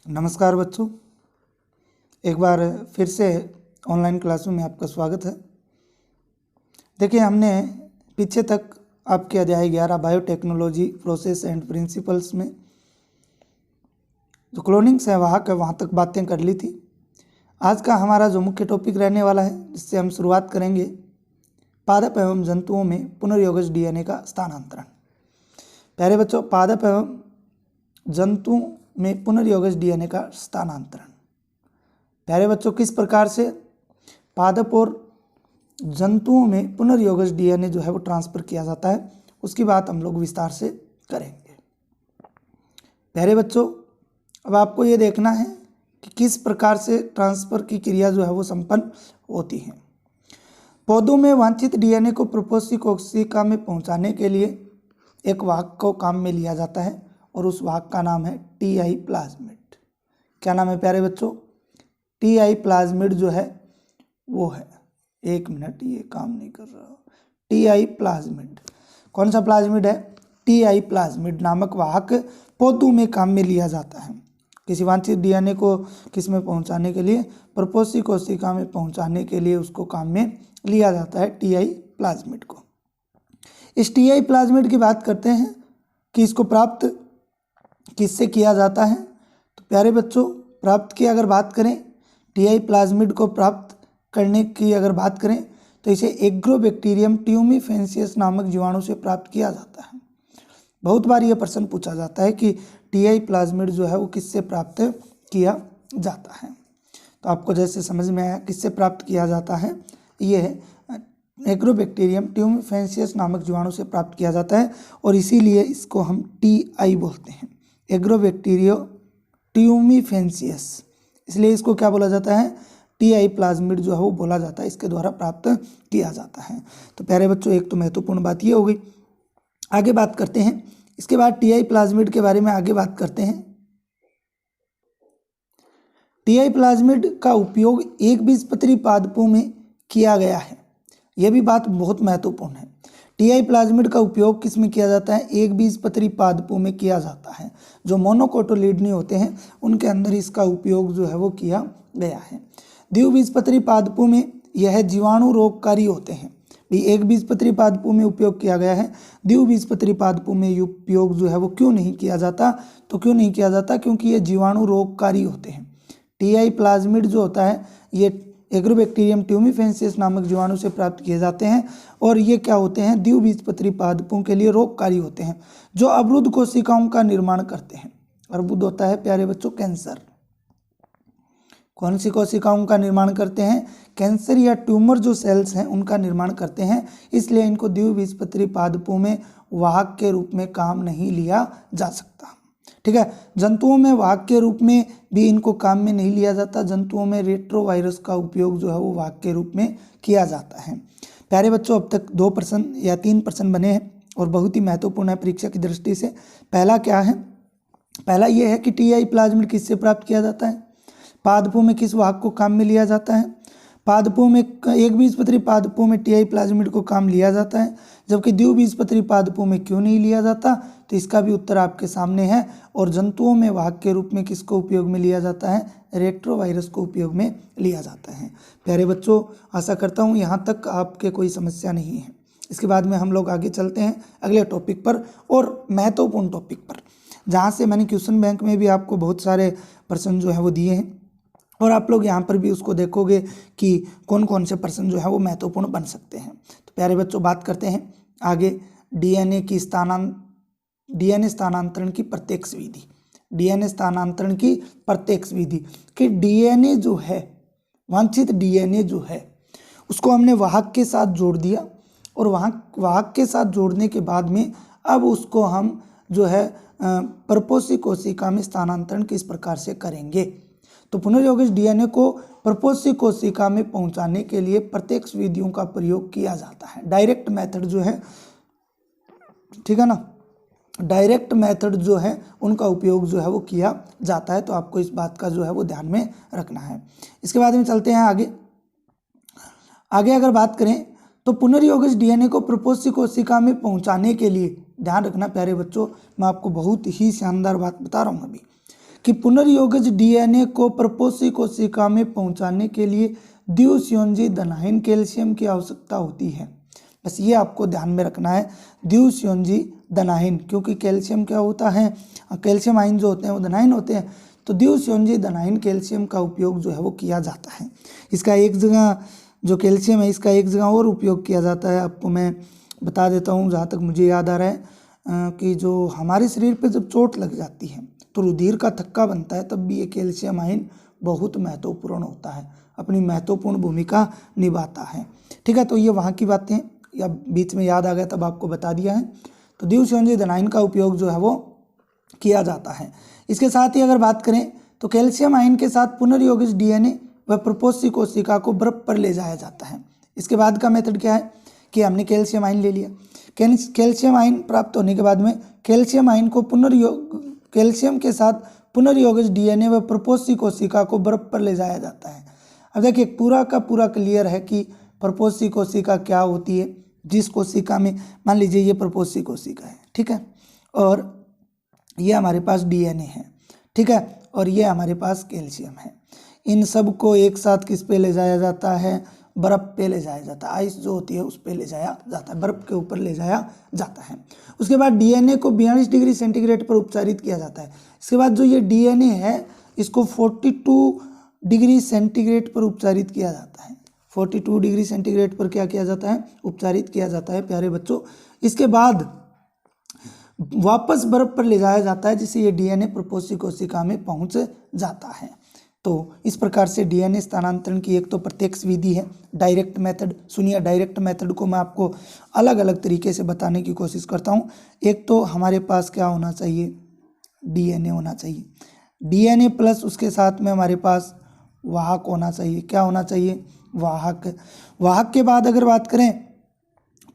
नमस्कार बच्चों, एक बार फिर से ऑनलाइन क्लासरूम में आपका स्वागत है। देखिए, हमने पीछे तक आपके अध्याय 11 बायोटेक्नोलॉजी प्रोसेस एंड प्रिंसिपल्स में जो क्लोनिंग संवाहक है वहाँ तक बातें कर ली थी। आज का हमारा जो मुख्य टॉपिक रहने वाला है, जिससे हम शुरुआत करेंगे, पादप एवं जंतुओं में पुनर्योगज डीएनए का स्थानांतरण। प्यारे बच्चों, पादप एवं जंतुओं में पुनर्योगज डीएनए का स्थानांतरण। प्यारे बच्चों, किस प्रकार से पादप और जंतुओं में पुनर्योगज डीएनए जो है वो ट्रांसफ़र किया जाता है, उसकी बात हम लोग विस्तार से करेंगे। प्यारे बच्चों, अब आपको ये देखना है कि किस प्रकार से ट्रांसफ़र की क्रिया जो है वो संपन्न होती है। पौधों में वांछित डीएनए को प्रपोषी कोशिका में पहुंचाने के लिए एक वाहक को काम में लिया जाता है और उस वाहक का नाम है टीआई प्लाज्मिड। क्या नाम है प्यारे बच्चों? टीआई प्लाज्मिड जो है वो है, एक मिनट, ये काम नहीं कर रहा। टीआई प्लाज्मिड, कौन सा प्लाज्मिड है? टीआई प्लाज्मिड नामक वाहक पौधों में काम में लिया जाता है। किसी वांछित डीएनए को किस में पहुंचाने के लिए? प्रपोषी कोशिका में पहुंचाने के लिए उसको काम में लिया जाता है, टीआई प्लाज्मिड को। इस टीआई प्लाज्मिड की बात करते हैं कि इसको प्राप्त किससे किया जाता है। तो प्यारे बच्चों, प्राप्त की अगर बात करें, टीआई प्लाज्मिड को प्राप्त करने की अगर बात करें तो इसे एग्रोबैक्टीरियम ट्यूमिफेसियस नामक जीवाणु से प्राप्त किया जाता है। बहुत बार यह प्रश्न पूछा जाता है कि टीआई प्लाज्मिड जो है वो किससे प्राप्त किया जाता है। तो आपको जैसे समझ में आया किससे प्राप्त किया जाता है, ये एग्रोबैक्टीरियम ट्यूमिफेसियस नामक जीवाणु से प्राप्त किया जाता है और इसीलिए इसको हम टीआई बोलते हैं, एग्रोबैक्टीरियो ट्यूमिफेसियस। इसलिए इसको क्या बोला जाता है? टीआई प्लाज्मिड जो है वो बोला जाता है, इसके द्वारा प्राप्त किया जाता है। तो प्यारे बच्चों, एक तो महत्वपूर्ण बात ये हो गई। आगे बात करते हैं, इसके बाद टीआई प्लाज्मिड के बारे में आगे बात करते हैं। टीआई प्लाज्मिड का उपयोग एकबीजपत्री पादपों में किया गया है। यह भी बात बहुत महत्वपूर्ण है। टीआई प्लाज्मिड का उपयोग किस में किया जाता है? एकबीजपत्री पादपों में किया जाता है। जो मोनोकोटिलिडनी होते हैं उनके अंदर इसका उपयोग जो है वो किया गया है। द्विबीजपत्री पादपों में यह जीवाणु रोगकारी होते हैं। भी एकबीजपत्री पादपों में उपयोग किया गया है, द्विबीजपत्री पादपों में उपयोग जो है वो क्यों नहीं किया जाता? तो क्यों नहीं किया जाता? क्योंकि ये जीवाणु रोगकारी होते हैं। टीआई प्लाज्मिड जो होता है ये एग्रोबैक्टीरियम ट्यूमिफेसियस नामक जीवाणु से प्राप्त किए जाते हैं और ये क्या होते हैं? द्विबीजपत्री पादपों के लिए रोगकारी होते हैं, जो अवरुद्ध कोशिकाओं का निर्माण करते हैं। अवरुद्ध होता है प्यारे बच्चों कैंसर। कौन सी कोशिकाओं का निर्माण करते हैं? कैंसर या ट्यूमर जो सेल्स हैं उनका निर्माण करते हैं। इसलिए इनको द्विबीजपत्री पादपों में वाहक के रूप में काम नहीं लिया जा सकता। ठीक है। जंतुओं में वाहक के रूप में भी इनको काम में नहीं लिया जाता। जंतुओं में रेट्रोवायरस का उपयोग जो है वो वाहक के रूप में किया जाता है। प्यारे बच्चों, अब तक 2 प्रश्न या 3 प्रश्न बने हैं और बहुत ही महत्वपूर्ण है परीक्षा की दृष्टि से। पहला क्या है? पहला ये है कि टीआई प्लाज्मिड किससे प्राप्त किया जाता है? पादपों में किस वाहक को काम में लिया जाता है? पादपों में एकबीजपत्री पादपों में टीआई प्लाज्मिड को काम लिया जाता है, जबकि द्विबीजपत्री पादपों में क्यों नहीं लिया जाता? तो इसका भी उत्तर आपके सामने है। और जंतुओं में वाहक के रूप में किसको उपयोग में लिया जाता है? रेट्रोवायरस को उपयोग में लिया जाता है। प्यारे बच्चों, आशा करता हूँ यहाँ तक आपके कोई समस्या नहीं है। इसके बाद में हम लोग आगे चलते हैं अगले टॉपिक पर और महत्वपूर्ण टॉपिक पर, जहाँ से मैंने क्वेश्चन बैंक में भी आपको बहुत सारे प्रश्न जो है वो दिए हैं और आप लोग यहाँ पर भी उसको देखोगे कि कौन कौन से प्रश्न जो है वो महत्वपूर्ण बन सकते हैं। तो प्यारे बच्चों, बात करते हैं आगे डीएनए स्थानांतरण की प्रत्यक्ष विधि। डीएनए स्थानांतरण की प्रत्यक्ष विधि कि डीएनए जो है, वांछित डीएनए जो है, उसको हमने वाहक के साथ जोड़ दिया और वाहक के साथ जोड़ने के बाद में अब उसको हम जो है प्रपोषी कोशिका में स्थानांतरण किस प्रकार से करेंगे। तो पुनर्योगज डीएनए को प्रपोषी कोशिका में पहुंचाने के लिए प्रत्यक्ष विधियों का प्रयोग किया जाता है। डायरेक्ट मेथड जो है, ठीक है ना, डायरेक्ट मेथड जो है उनका उपयोग जो है वो किया जाता है। तो आपको इस बात का जो है वो ध्यान में रखना है। इसके बाद में चलते हैं आगे अगर बात करें तो पुनर्योगज डीएनए को प्रपोषी कोशिका में पहुंचाने के लिए ध्यान रखना प्यारे बच्चों, मैं आपको बहुत ही शानदार बात बता रहा हूँ अभी कि पुनर्योगज डीएनए को प्रपोषी कोशिका में पहुंचाने के लिए द्विसंयोजी धनाहीन कैल्शियम की आवश्यकता होती है। बस ये आपको ध्यान में रखना है, द्विसंयोजी धनाहीन, क्योंकि कैल्शियम क्या होता है, कैल्शियम आयन जो होते हैं वो धनाहीन होते हैं, तो द्विसंयोजी धनाहीन कैल्शियम का उपयोग जो है वो किया जाता है। इसका एक जगह जो कैल्शियम है इसका एक जगह और उपयोग किया जाता है, आपको मैं बता देता हूँ जहाँ तक मुझे याद आ रहा है कि जो हमारे शरीर पे जब चोट लग जाती है तो रुधिर का थक्का बनता है, तब भी ये कैल्शियम आयन बहुत महत्वपूर्ण होता है, अपनी महत्वपूर्ण भूमिका निभाता है। ठीक है, तो ये वहाँ की बातें या बीच में याद आ गया तब आपको बता दिया है। तो द्विसंयोजी धनाहीन का उपयोग जो है वो किया जाता है। इसके साथ ही अगर बात करें तो कैल्शियम आयन के साथ पुनर्योगित डीएनए व प्रपोषी कोशिका को बर्फ पर ले जाया जाता है। इसके बाद का मेथड क्या है कि हमने कैल्शियम आयन ले लिया, कैल्शियम आयन प्राप्त होने के बाद में कैल्शियम आयन को कैल्शियम के साथ पुनर्योगित डीएनए व प्रपोषी कोशिका को बर्फ पर ले जाया जाता है। अब देखिए पूरा का पूरा क्लियर है कि प्रपोषी कोशिका क्या होती है। जिस कोशिका में मान लीजिए ये प्रपोषी कोशिका है, ठीक है, और ये हमारे पास डीएनए है, ठीक है, और ये हमारे पास कैल्शियम है। इन सब को एक साथ किस पे ले जाया जाता है, बर्फ़ पे ले जाया जाता है। आइस जो होती है उस पे ले जाया जाता है, बर्फ़ के ऊपर ले जाया जाता है। उसके बाद डीएनए को 42 डिग्री सेंटीग्रेड पर उपचारित किया जाता है। इसके बाद जो ये डीएनए है इसको 42 डिग्री सेंटीग्रेड पर उपचारित किया जाता है। 42 डिग्री सेंटीग्रेड पर क्या किया जाता है, उपचारित किया जाता है प्यारे बच्चों। इसके बाद वापस बर्फ पर ले जाया जाता है, जिससे ये डीएनए प्रपोषी कोशिका में पहुंच जाता है। तो इस प्रकार से डीएनए स्थानांतरण की एक तो प्रत्यक्ष विधि है, डायरेक्ट मेथड। सुनिए, डायरेक्ट मेथड को मैं आपको अलग अलग तरीके से बताने की कोशिश करता हूँ। एक तो हमारे पास क्या होना चाहिए, डीएनए होना चाहिए, डीएनए प्लस उसके साथ में हमारे पास वाहक होना चाहिए। क्या होना चाहिए, वाहक। वाहक के बाद अगर बात करें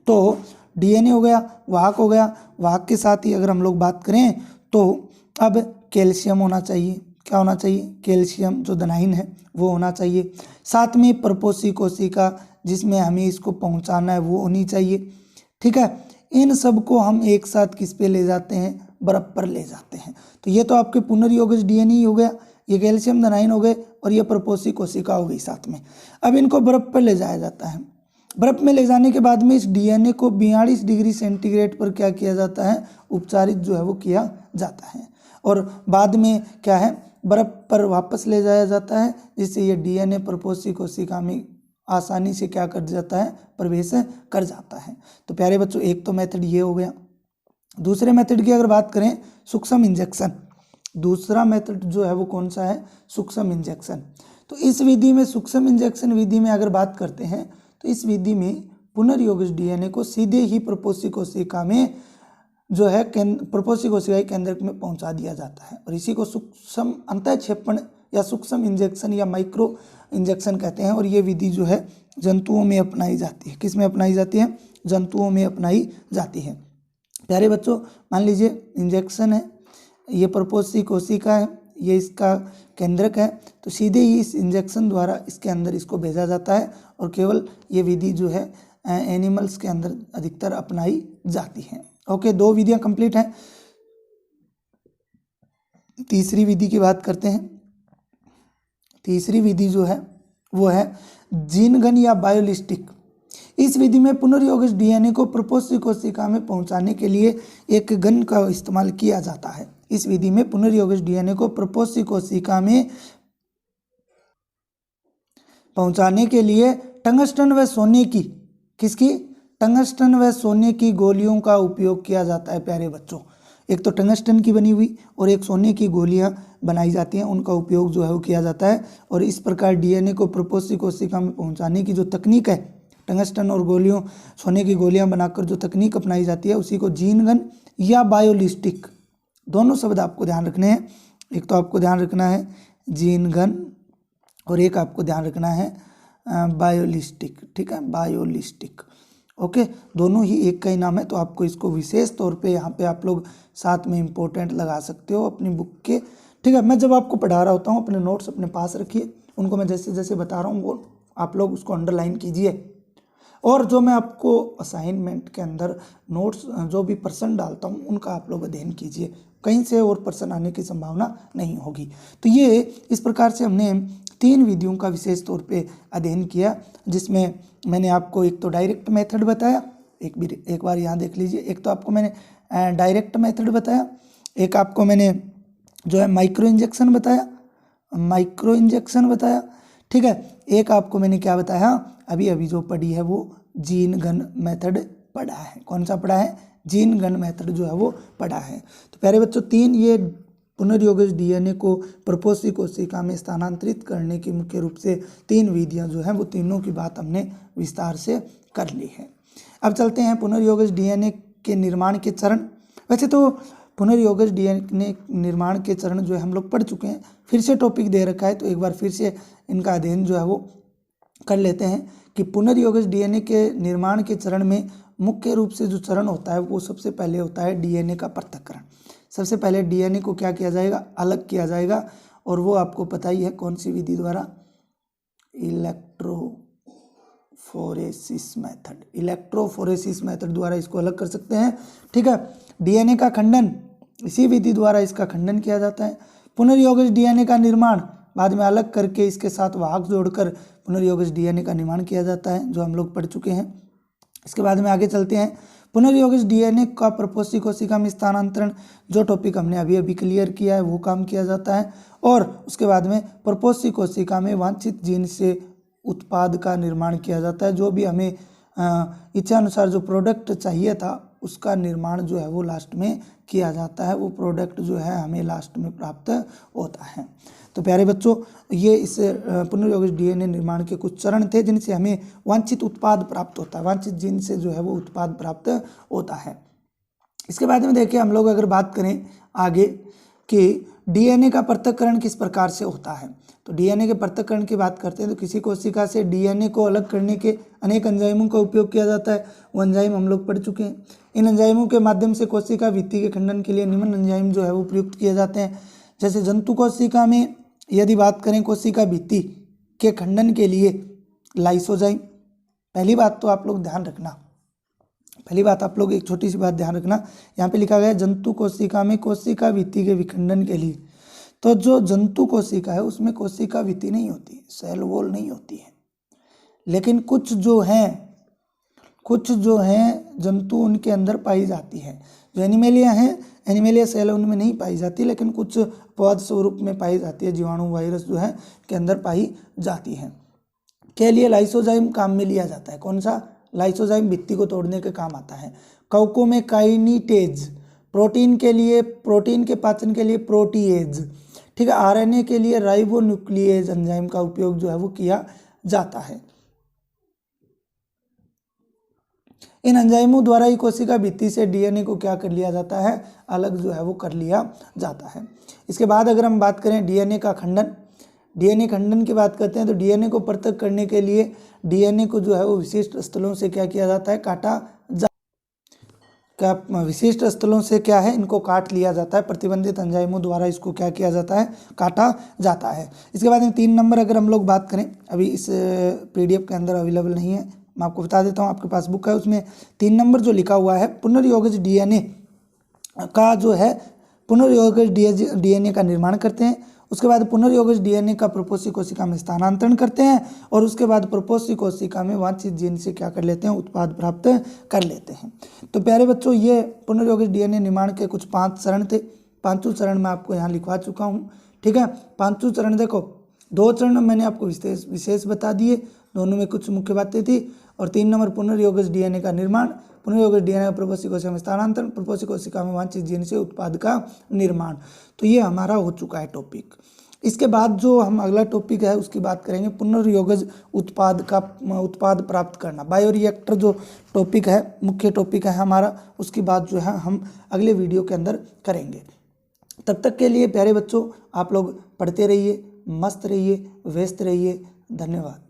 तो डीएनए हो गया, वाहक हो गया, वाहक के साथ ही अगर हम लोग बात करें तो अब कैल्शियम होना चाहिए। क्या होना चाहिए, कैल्शियम जो धनाहीन है वो होना चाहिए। साथ में प्रपोषी कोशिका जिसमें हमें इसको पहुंचाना है वो होनी चाहिए। ठीक है, इन सब को हम एक साथ किस पे ले जाते हैं, बर्फ पर ले जाते हैं। तो ये तो आपके पुनर्योगित डीएनए ही हो गया, ये कैल्शियम धनाहीन हो गए और ये प्रपोषी कोशिका हो गई साथ में। अब इनको बर्फ पर ले जाया जाता है। बर्फ में ले जाने के बाद में इस डीएनए को 42 डिग्री सेंटीग्रेड पर क्या किया जाता है, उपचारित जो है वो किया जाता है। और बाद में क्या है, बर्फ पर वापस ले जाया जाता है, जिससे ये डीएनए प्रपोषी कोशिका में आसानी से क्या कर जाता है, प्रवेश कर जाता है। तो प्यारे बच्चों एक तो मेथड ये हो गया। दूसरे मेथड की अगर बात करें, सूक्ष्म इंजेक्शन। दूसरा मेथड जो है वो कौन सा है, सूक्ष्म इंजेक्शन। तो इस विधि में, सूक्ष्म इंजेक्शन विधि में अगर बात करते हैं तो इस विधि में पुनर्योगित डीएनए को सीधे ही प्रपोषी कोशिका में जो है प्रपोषी कोशिका केंद्रक में पहुंचा दिया जाता है, और इसी को सूक्ष्म अंतःक्षेपण या सूक्ष्म इंजेक्शन या माइक्रो इंजेक्शन कहते हैं। और ये विधि जो है जंतुओं में अपनाई जाती है। किस में अपनाई जाती है, जंतुओं में अपनाई जाती है। प्यारे बच्चों मान लीजिए इंजेक्शन है, ये प्रपोषी कोशिका है, ये इसका केंद्रक है, तो सीधे ही इस इंजेक्शन द्वारा इसके अंदर इसको भेजा जाता है। और केवल ये विधि जो है एनिमल्स के अंदर अधिकतर अपनाई जाती है। ओके, दो विधियां कंप्लीट हैं। तीसरी विधि की बात करते हैं। तीसरी विधि जो है वो है जीन गन या बायोलिस्टिक। इस विधि में पुनर्योगित डीएनए को प्रपोषी कोशिका में पहुंचाने के लिए एक गन का इस्तेमाल किया जाता है। इस विधि में पुनर्योगित डीएनए को प्रपोषी कोशिका में पहुंचाने के लिए टंगस्टन व सोने की, किसकी, टंगस्टन व सोने की गोलियों का उपयोग किया जाता है। प्यारे बच्चों एक तो टंगस्टन की बनी हुई और एक सोने की गोलियां बनाई जाती हैं, उनका उपयोग जो है वो किया जाता है। और इस प्रकार डीएनए को प्रपोषी कोशिका में पहुंचाने की जो तकनीक है, टंगस्टन और गोलियों, सोने की गोलियां बनाकर जो तकनीक अपनाई जाती है उसी को जीन गन या बायोलिस्टिक, दोनों शब्द आपको ध्यान रखने हैं। एक तो आपको ध्यान रखना है जीन गन और एक आपको ध्यान रखना है बायोलिस्टिक। ठीक है, बायोलिस्टिक। ओके, दोनों ही एक का ही नाम है, तो आपको इसको विशेष तौर पे यहाँ पे आप लोग साथ में इम्पोर्टेंट लगा सकते हो अपनी बुक के। ठीक है, मैं जब आपको पढ़ा रहा होता हूँ अपने नोट्स अपने पास रखिए, उनको मैं जैसे जैसे बता रहा हूँ वो आप लोग उसको अंडरलाइन कीजिए। और जो मैं आपको असाइनमेंट के अंदर नोट्स जो भी प्रश्न डालता हूँ उनका आप लोग अध्ययन कीजिए, कहीं से और प्रश्न आने की संभावना नहीं होगी। तो ये इस प्रकार से हमने 3 विधियों का विशेष तौर पे अध्ययन किया, जिसमें मैंने आपको एक तो डायरेक्ट मेथड बताया, एक बार यहाँ देख लीजिए, एक तो आपको मैंने डायरेक्ट मेथड बताया, एक आपको मैंने जो है माइक्रो इंजेक्शन बताया, ठीक है। एक आपको मैंने क्या बताया, अभी जो पढ़ी है वो जीन गन मेथड पढ़ा है। कौन सा पढ़ा है? जीन गन मेथड जो है वो पढ़ा है। तो प्यारे बच्चों 3 ये पुनर्योगज डीएनए को प्रपोषी कोशिका में स्थानांतरित करने की मुख्य रूप से 3 विधियां जो है वो तीनों की बात हमने विस्तार से कर ली है। अब चलते हैं पुनर्योगज डीएनए के निर्माण के चरण। वैसे तो पुनर्योगज डीएनए निर्माण के चरण जो है हम लोग पढ़ चुके हैं, फिर से टॉपिक दे रखा है तो एक बार फिर से इनका अध्ययन जो है वो कर लेते हैं कि पुनर्योगज डीएनए के निर्माण के चरण में मुख्य रूप से जो चरण होता है वो सबसे पहले होता है डीएनए का पृथक्करण। सबसे पहले डीएनए को क्या किया जाएगा? अलग किया जाएगा, और वो आपको पता ही है कौन सी विधि द्वारा? इलेक्ट्रोफोरेसिस मेथड द्वारा इसको अलग कर सकते हैं, ठीक है। डीएनए का खंडन, इसी विधि द्वारा इसका खंडन किया जाता है। पुनर्योगज डीएनए का निर्माण, बाद में अलग करके इसके साथ वाहक जोड़कर पुनर्योगज डीएनए का निर्माण किया जाता है, जो हम लोग पढ़ चुके हैं। इसके बाद में आगे चलते हैं, पुनर्योगज डीएनए का प्रपोषी कोशिका में स्थानांतरण, जो टॉपिक हमने अभी क्लियर किया है वो काम किया जाता है। और उसके बाद में प्रपोषी कोशिका में वांछित जीन से उत्पाद का निर्माण किया जाता है, जो भी हमें इच्छा अनुसार जो प्रोडक्ट चाहिए था उसका निर्माण जो है वो लास्ट में किया जाता है, वो प्रोडक्ट जो है हमें लास्ट में प्राप्त होता है। तो प्यारे बच्चों ये इस पुनर्योगज डीएनए निर्माण के कुछ चरण थे जिनसे हमें वांछित उत्पाद प्राप्त होता है, वांछित जीन से जो है वो उत्पाद प्राप्त होता है। इसके बाद में देखिए हम लोग अगर बात करें आगे कि डीएनए का पृथक्करण किस प्रकार से होता है, तो डीएनए के पृथक्करण की बात करते हैं तो किसी कोशिका से डीएनए को अलग करने के अनेक एंजाइमों का उपयोग किया जाता है। वो एंजाइम हम लोग पढ़ चुके हैं। इन एंजाइमों के माध्यम से कोशिका भित्ति के खंडन के लिए निम्न एंजाइम जो है वो प्रयुक्त किए जाते हैं। जैसे जंतु कोशिका में यदि बात करें कोशिका भित्ति के खंडन के लिए लाइसोजाइम, पहली बात तो आप लोग ध्यान रखना, एक छोटी सी बात ध्यान रखना, यहाँ पे लिखा गया है जंतु कोशिका में कोशिका भित्ति के विखंडन के लिए। तो जो जंतु कोशिका है उसमें कोशिका भित्ति नहीं होती, सेल वॉल नहीं होती है, लेकिन कुछ जो हैं जंतु उनके अंदर पाई जाती है। जो एनिमेलिया हैं, एनिमेलिया सेल उनमें नहीं पाई जाती, लेकिन कुछ पौध स्वरूप में पाई जाती है, जीवाणु वायरस जो है के अंदर पाई जाती है। के लिए लाइसोजाइम काम में लिया जाता है। कौन सा? लाइसोजाइम भित्ति को तोड़ने के काम आता है। कवकों में काइनिटेज, प्रोटीन के पाचन के लिए प्रोटीएज, ठीक है। आरएनए के लिए राइबोन्यूक्लिएज एंजाइम का उपयोग जो है वो किया जाता है। इन एंजाइमों द्वारा ही कोशिका भित्ति से डीएनए को क्या कर लिया जाता है? अलग जो है वो कर लिया जाता है। इसके बाद अगर हम बात करें डीएनए का खंडन, डीएनए खंडन की बात करते हैं तो डीएनए को पृथक करने के लिए डीएनए को जो है वो विशिष्ट स्थलों से क्या किया जाता है? काटा विशिष्ट स्थलों से क्या है? इनको काट लिया जाता है। प्रतिबंधित एंजाइमों द्वारा इसको क्या किया जाता है? काटा जाता है। इसके बाद में 3 नंबर अगर हम लोग बात करें, अभी इस पीडीएफ के अंदर अवेलेबल नहीं है, मैं आपको बता देता हूँ, आपके पास बुक है उसमें 3 नंबर जो लिखा हुआ है पुनर्योगज डीएनए का जो है पुनर्योगज डीएनए का निर्माण करते हैं। उसके बाद पुनर्योगज डीएनए का प्रपोषी कोशिका में स्थानांतरण करते हैं, और उसके बाद प्रपोषी कोशिका में वांछित जीन से क्या कर लेते हैं? उत्पाद प्राप्त कर लेते हैं। तो प्यारे बच्चों ये पुनर्योगज डीएनए निर्माण के कुछ 5 चरण थे। 5 चरण मैं आपको यहाँ लिखवा चुका हूँ, ठीक है। 5 चरण देखो, 2 चरण मैंने आपको विशेष बता दिए, दोनों में कुछ मुख्य बातें थी। और 3 नंबर पुनर्योगज डीएनए का निर्माण, पुनर्योगज डीएनए प्रपोषी कोशिका में स्थानांतरण, प्रपोषी कोशिका में वांछित जीन से उत्पाद का निर्माण। तो ये हमारा हो चुका है टॉपिक। इसके बाद जो हम अगला टॉपिक है उसकी बात करेंगे पुनर्योगज उत्पाद प्राप्त करना। बायोरिएक्टर जो टॉपिक है, मुख्य टॉपिक है हमारा, उसकी बात जो है हम अगले वीडियो के अंदर करेंगे। तब तक के लिए प्यारे बच्चों आप लोग पढ़ते रहिए, मस्त रहिए, व्यस्त रहिए। धन्यवाद।